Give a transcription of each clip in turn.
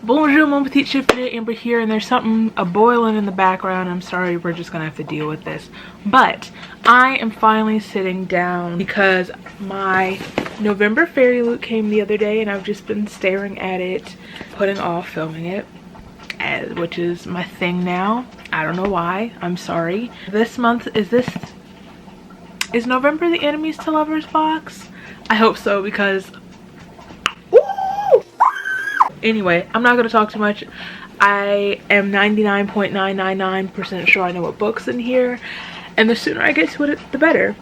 Bonjour, mon petit chifre, Amber here, and there's something boiling in the background. I'm sorry, we're just gonna have to deal with this. But I am finally sitting down because my November Fairyloot came the other day and I've just been staring at it, putting off filming it, which is my thing now. I don't know why, I'm sorry. This month, is November the enemies to lovers box? I hope so, because anyway, I'm not going to talk too much. I am 99.999% sure I know what book's in here, and the sooner I get to it, the better.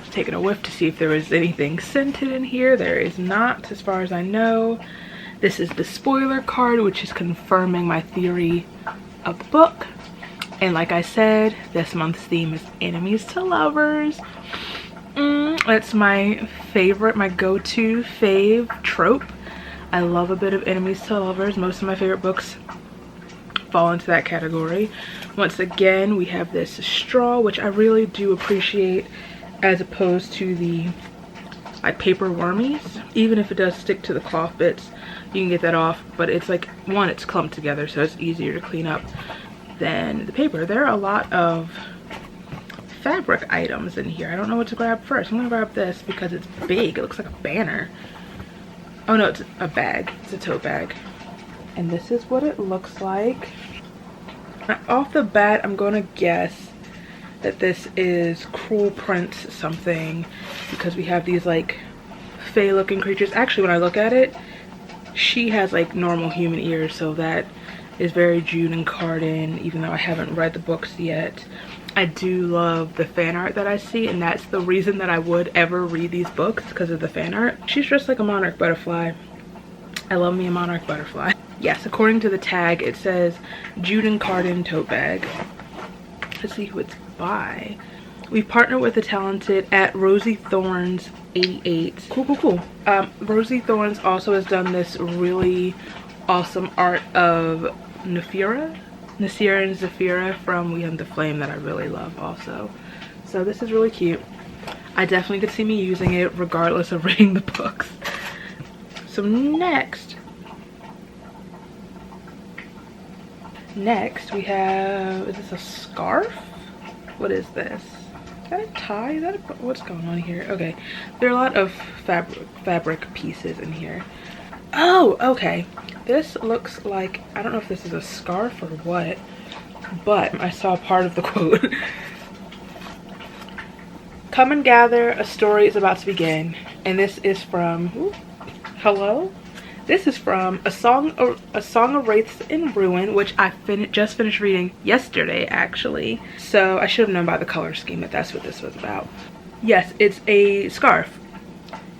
Taking a whiff to see if there was anything scented in here. There is not, as far as I know. This is the spoiler card, which is confirming my theory of the book. And like I said, this month's theme is enemies to lovers. That's my favorite, my go-to fave trope. I love a bit of enemies to lovers. Most of my favorite books fall into that category. Once again, we have this straw, which I really do appreciate, as opposed to the like paper wormies. Even if it does stick to the cloth bits, you can get that off, but it's like, one, it's clumped together, so it's easier to clean up than the paper. There are a lot of fabric items in here. I don't know what to grab first. I'm gonna grab this because it's big. It looks like a banner. Oh no, it's a bag. It's a tote bag. And this is what it looks like. Off the bat, I'm gonna guess that this is Cruel Prince something, because we have these like fey looking creatures. Actually, when I look at it, she has like normal human ears, so that is very June and Carden, even though I haven't read the books yet. I do love the fan art that I see, and that's the reason that I would ever read these books, because of the fan art. She's dressed like a monarch butterfly. I love me a monarch butterfly. Yes, according to the tag, it says June and Carden tote bag. Let's see who it's by. We've partnered with the talented at Rosie Thorns 88. Cool. Rosie Thorns also has done this really awesome art of Nasira and Zafira from We Hunt the Flame that I really love also. So this is really cute. I definitely could see me using it regardless of reading the books. So next we have, is this a scarf? What is this? Is that a tie? Is that what's going on here? Okay, there are a lot of fabric pieces in here. Oh, okay. This looks like, I don't know if this is a scarf or what, but I saw part of the quote. Come and gather, a story is about to begin. And this is from, hello? This is from A Song of Wraiths in Ruin, which I just finished reading yesterday, actually. So I should have known by the color scheme that that's what this was about. Yes, it's a scarf.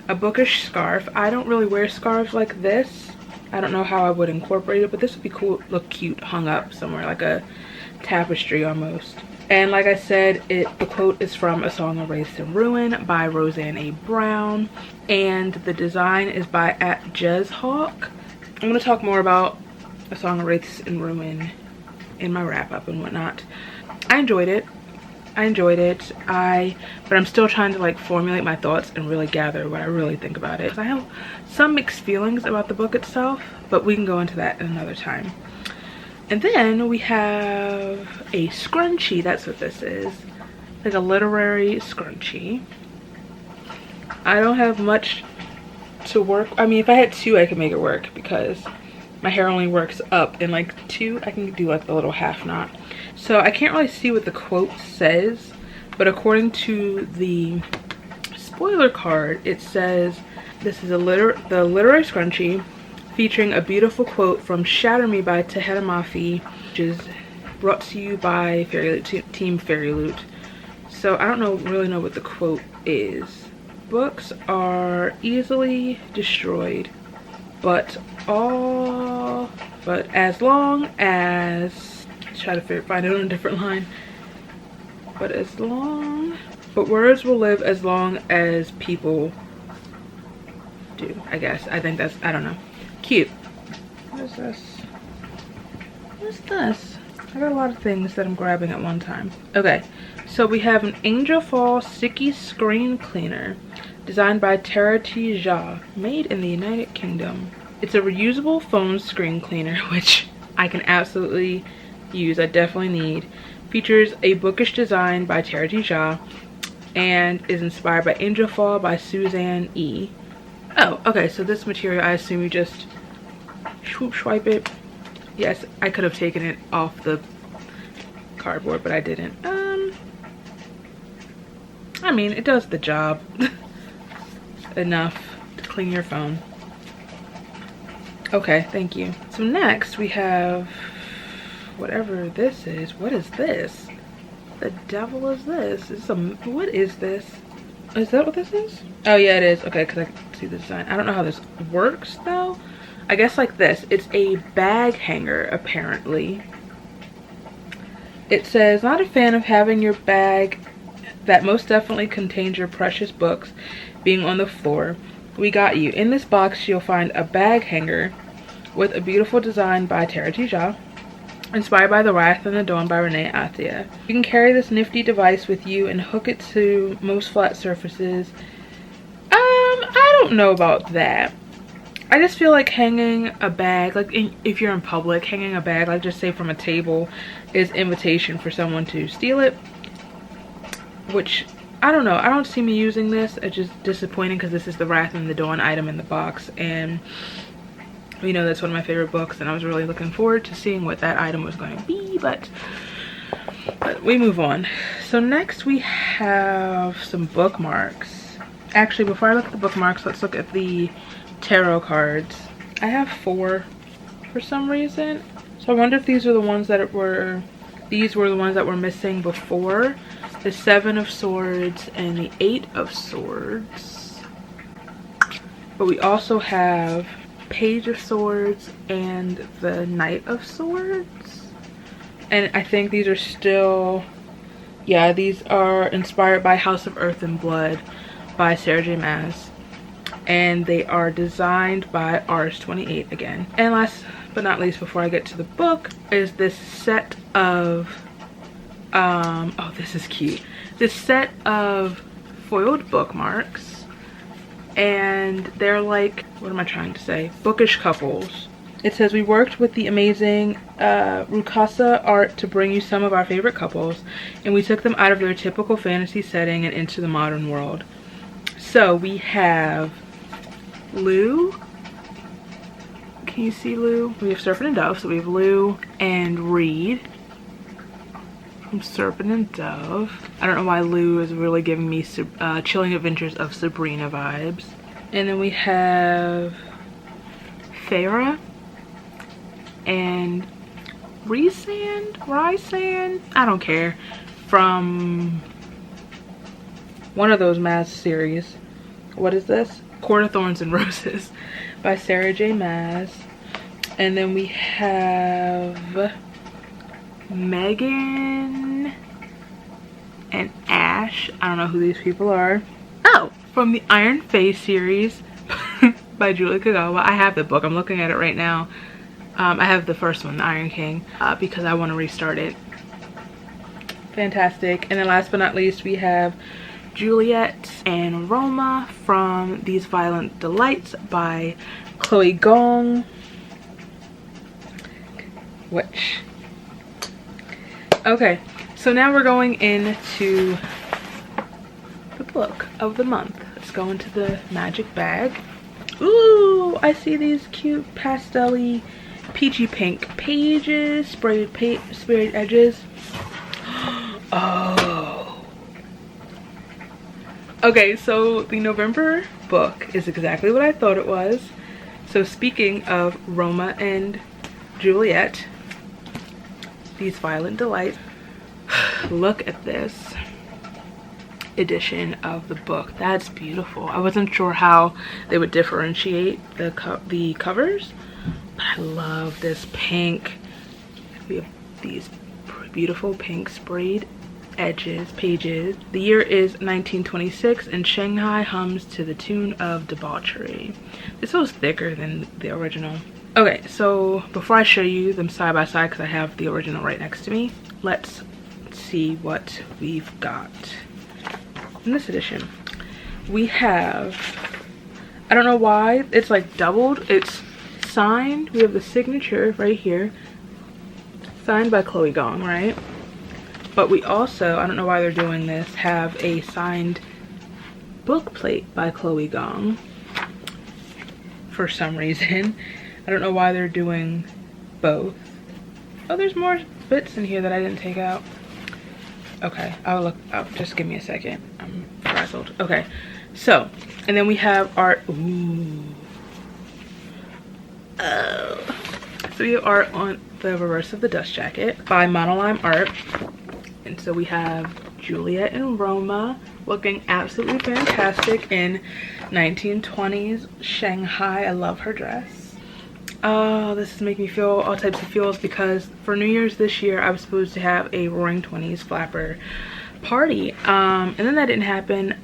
A bookish scarf. I don't really wear scarves like this. I don't know how I would incorporate it, but this would be cool, look cute hung up somewhere, like a tapestry almost. And like I said, the quote is from A Song of Wraiths in Ruin by Roseanne A. Brown, and the design is by @JezHawk. I'm going to talk more about A Song of Wraiths in Ruin in my wrap up and whatnot. I enjoyed it, but I'm still trying to like formulate my thoughts and really gather what I really think about it. I have some mixed feelings about the book itself, but we can go into that another time. And then we have a scrunchie. That's what this is, like a literary scrunchie. I don't have much to work. I mean, if I had two, I could make it work, because my hair only works up, and like two, I can do like the little half knot. So I can't really see what the quote says, but according to the spoiler card, it says this is the literary scrunchie featuring a beautiful quote from Shatter Me by Taheda Mafi, which is brought to you by Team Fairyloot. So I don't really know what the quote is. Books are easily destroyed, but as long as, try to find it on a different line. But words will live as long as people do, I guess. I think that's, I don't know. Cute. What is this? I got a lot of things that I'm grabbing at one time. Okay, so we have an Angel Fall Sticky Screen Cleaner. Designed by Tara T. Jha, made in the United Kingdom. It's a reusable phone screen cleaner, which I can absolutely use. I definitely need. Features a bookish design by Tara T. Jha and is inspired by Angel Fall by Suzanne E. Oh, okay, so this material, I assume you just swoop swipe it. Yes, I could have taken it off the cardboard, but I didn't. I mean, it does the job. Enough to clean your phone. Okay, thank you. So next we have whatever this is. What is this? The devil is this? What is this? Is that what this is? Oh yeah, it is. Okay, because I can see the design. I don't know how this works though. I guess like this. It's a bag hanger apparently. It says, not a fan of having your bag that most definitely contains your precious books being on the floor. We got you. In this box you'll find a bag hanger with a beautiful design by Tara T. Jha, inspired by The Wrath and the Dawn by Renee Athiah. You can carry this nifty device with you and hook it to most flat surfaces. I don't know about that. I just feel like hanging a bag, like if you're in public, hanging a bag, like just say from a table, is invitation for someone to steal it. Which, I don't know. I don't see me using this. It's just disappointing because this is the Wrath and the Dawn item in the box. And, you know, that's one of my favorite books. And I was really looking forward to seeing what that item was going to be. But we move on. So next we have some bookmarks. Actually, before I look at the bookmarks, let's look at the tarot cards. I have 4 for some reason. So I wonder if these are the ones that were the ones that were missing before. The 7 of Swords and the 8 of Swords. But we also have Page of Swords and the Knight of Swords. And I think these are still, yeah, these are inspired by House of Earth and Blood by Sarah J. Maas. And they are designed by Rs28 again. And last but not least, before I get to the book, is this set of oh, this is cute. This set of foiled bookmarks, and they're like, what am I trying to say? Bookish couples. It says, we worked with the amazing Rukasa art to bring you some of our favorite couples, and we took them out of their typical fantasy setting and into the modern world. So we have Lou. Can you see Lou? We have Serpent and Dove, so we have Lou and Reed. Serpent and Dove. I don't know why Lou is really giving me Chilling Adventures of Sabrina vibes. And then we have Farah and Rysand, I don't care, from one of those Maas series. What is this? Court of Thorns and Roses by Sarah J. Maas. And then we have Megan and Ash. I don't know who these people are. Oh, from the Iron Face series by Julie Kagawa. I have the book. I'm looking at it right now. I have the first one, the Iron King, because I want to restart it. Fantastic. And then last but not least, we have Juliet and Roma from These Violent Delights by Chloe Gong. Which, okay, so now we're going into the book of the month. Let's go into the magic bag. Ooh, I see these cute pastel-y peachy pink pages, sprayed edges. Oh. Okay, so the November book is exactly what I thought it was. So speaking of Roma and Juliet, These Violent Delights, look at this edition of the book. That's beautiful. I wasn't sure how they would differentiate the covers, but I love this pink. We have these beautiful pink sprayed pages. The year is 1926 and Shanghai hums to the tune of debauchery. This feels thicker than the original. Okay, so before I show you them side by side, because I have the original right next to me, let's see what we've got in this edition. we have, I don't know why it's like doubled. It's signed. We have the signature right here, signed by Chloe Gong, right? But we also, I don't know why they're doing this, have a signed book plate by Chloe Gong for some reason. I don't know why they're doing both. Oh, there's more bits in here that I didn't take out. Okay, I'll look up. Just give me a second. I'm frazzled. Okay, so, and then we have art. Ooh. Oh. So we have art on the reverse of the dust jacket by Monoline Art. And so we have Juliet and Roma looking absolutely fantastic in 1920s Shanghai. I love her dress. Oh, this is making me feel all types of feels because for New Year's this year, I was supposed to have a Roaring Twenties flapper party. And then that didn't happen.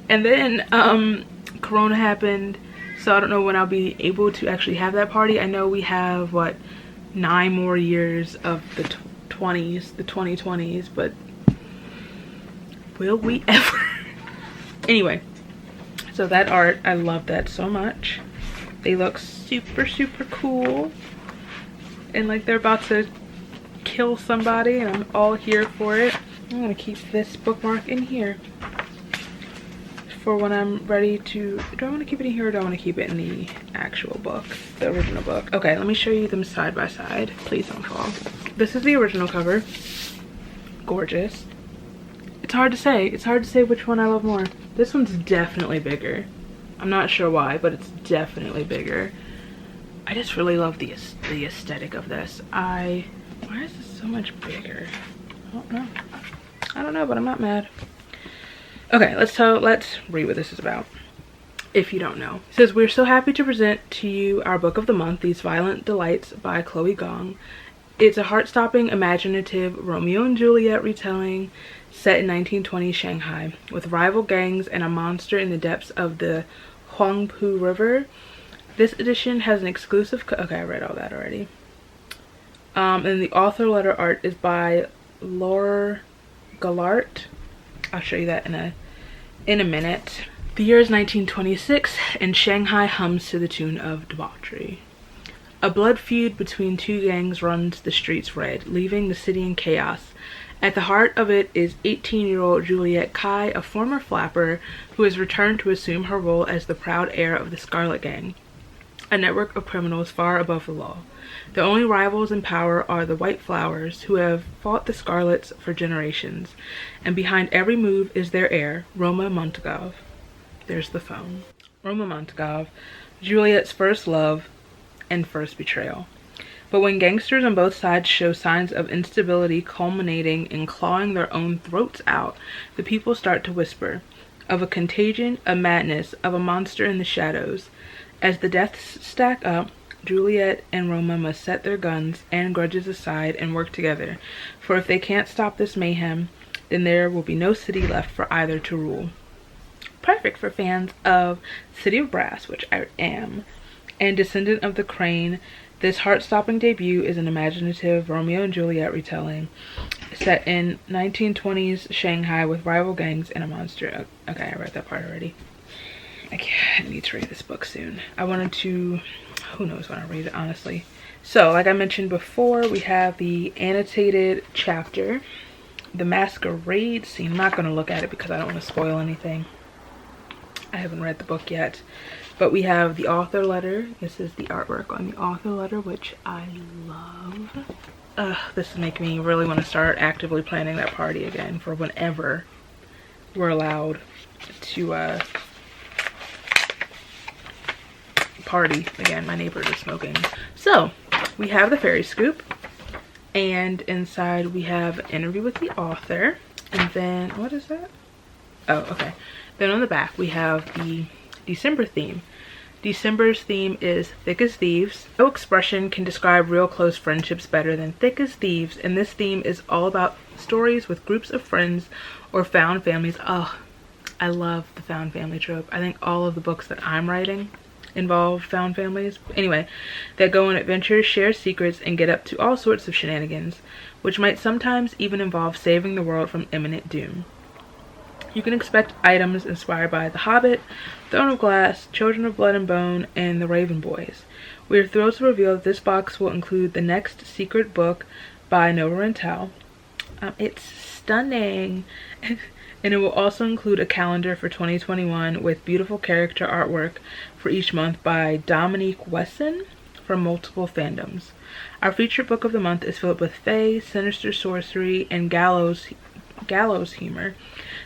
And then Corona happened. So I don't know when I'll be able to actually have that party. I know we have, what, 9 more years of the 2020s, but will we ever? Anyway, so that art, I love that so much. They look super, super cool. And like they're about to kill somebody, and I'm all here for it. I'm gonna keep this bookmark in here for when I'm ready to, do I want to keep it in here or do I want to keep it in the actual book, the original book? Okay, let me show you them side by side. Please don't fall. This is the original cover. Gorgeous. It's hard to say. It's hard to say which one I love more. This one's definitely bigger. I'm not sure why, but it's definitely bigger. I just really love the aesthetic of this. Why is this so much bigger? I don't know. I don't know, but I'm not mad. Okay, let's read what this is about, if you don't know. It says, we're so happy to present to you our book of the month, These Violent Delights by Chloe Gong. It's a heart-stopping, imaginative Romeo and Juliet retelling set in 1920s Shanghai, with rival gangs and a monster in the depths of the Huangpu River. This edition has an exclusive, okay, I read all that already. And the author letter art is by Laura Gallart. I'll show you that in a minute. The year is 1926 and Shanghai hums to the tune of debauchery. A blood feud between two gangs runs the streets red, leaving the city in chaos. At the heart of it is 18-year-old Juliet Kai, a former flapper who has returned to assume her role as the proud heir of the Scarlet Gang, a network of criminals far above the law. The only rivals in power are the White Flowers, who have fought the Scarlets for generations, and behind every move is their heir, Roma Montagov. There's the phone. Roma Montagov, Juliet's first love and first betrayal. But when gangsters on both sides show signs of instability culminating in clawing their own throats out, the people start to whisper of a contagion, a madness, of a monster in the shadows. As the deaths stack up, Juliet and Roma must set their guns and grudges aside and work together, for if they can't stop this mayhem, then there will be no city left for either to rule. Perfect for fans of City of Brass, which I am, and Descendant of the Crane. This heart-stopping debut is an imaginative Romeo and Juliet retelling set in 1920s Shanghai with rival gangs and a monster. Okay, I read that part already. I need to read this book soon. I wanted to, who knows when I'll read it, honestly. So, like I mentioned before, we have the annotated chapter, the masquerade scene. I'm not going to look at it because I don't want to spoil anything. I haven't read the book yet. But we have the author letter. This is the artwork on the author letter, which I love. This is making me really want to start actively planning that party again for whenever we're allowed to party again. My neighbors are smoking. So we have the fairy scoop, and inside we have an interview with the author, and then what is that? Oh, okay. Then on the back we have the December theme. December's theme is thick as thieves. No expression can describe real close friendships better than thick as thieves, and this theme is all about stories with groups of friends or found families. Oh, I love the found family trope. I think all of the books that I'm writing involve found families. Anyway, that go on adventures, share secrets, and get up to all sorts of shenanigans, which might sometimes even involve saving the world from imminent doom. You can expect items inspired by The Hobbit, Throne of Glass, Children of Blood and Bone, and The Raven Boys. We are thrilled to reveal that this box will include the next secret book by Nova Rental. It's stunning. And it will also include a calendar for 2021 with beautiful character artwork for each month by Dominique Wesson from multiple fandoms. Our featured book of the month is filled with fae, sinister sorcery, and gallows humor.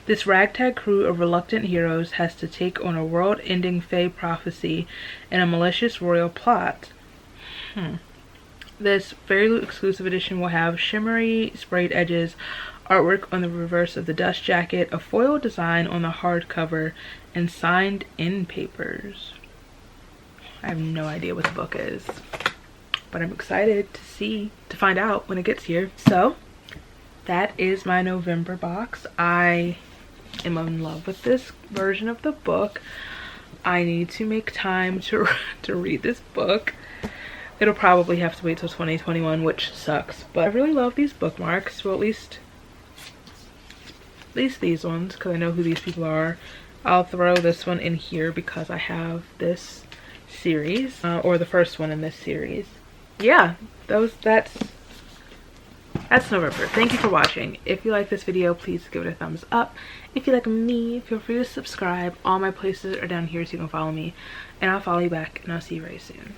This ragtag crew of reluctant heroes has to take on a world-ending fae prophecy and a malicious royal plot. This Fairyloot exclusive edition will have shimmery sprayed edges, artwork on the reverse of the dust jacket, a foil design on the hardcover, and signed in papers. I have no idea what the book is, but I'm excited to find out when it gets here. So that is my November box. I am in love with this version of the book. I need to make time to read this book. It'll probably have to wait till 2021, which sucks, but I really love these bookmarks. Well, at least these ones, because I know who these people are. I'll throw this one in here because I have this series, or the first one in this series. Yeah, that's November. Thank you for watching. If you like this video, please give it a thumbs up. If you like me, feel free to subscribe. All my places are down here so you can follow me, and I'll follow you back, and I'll see you very soon.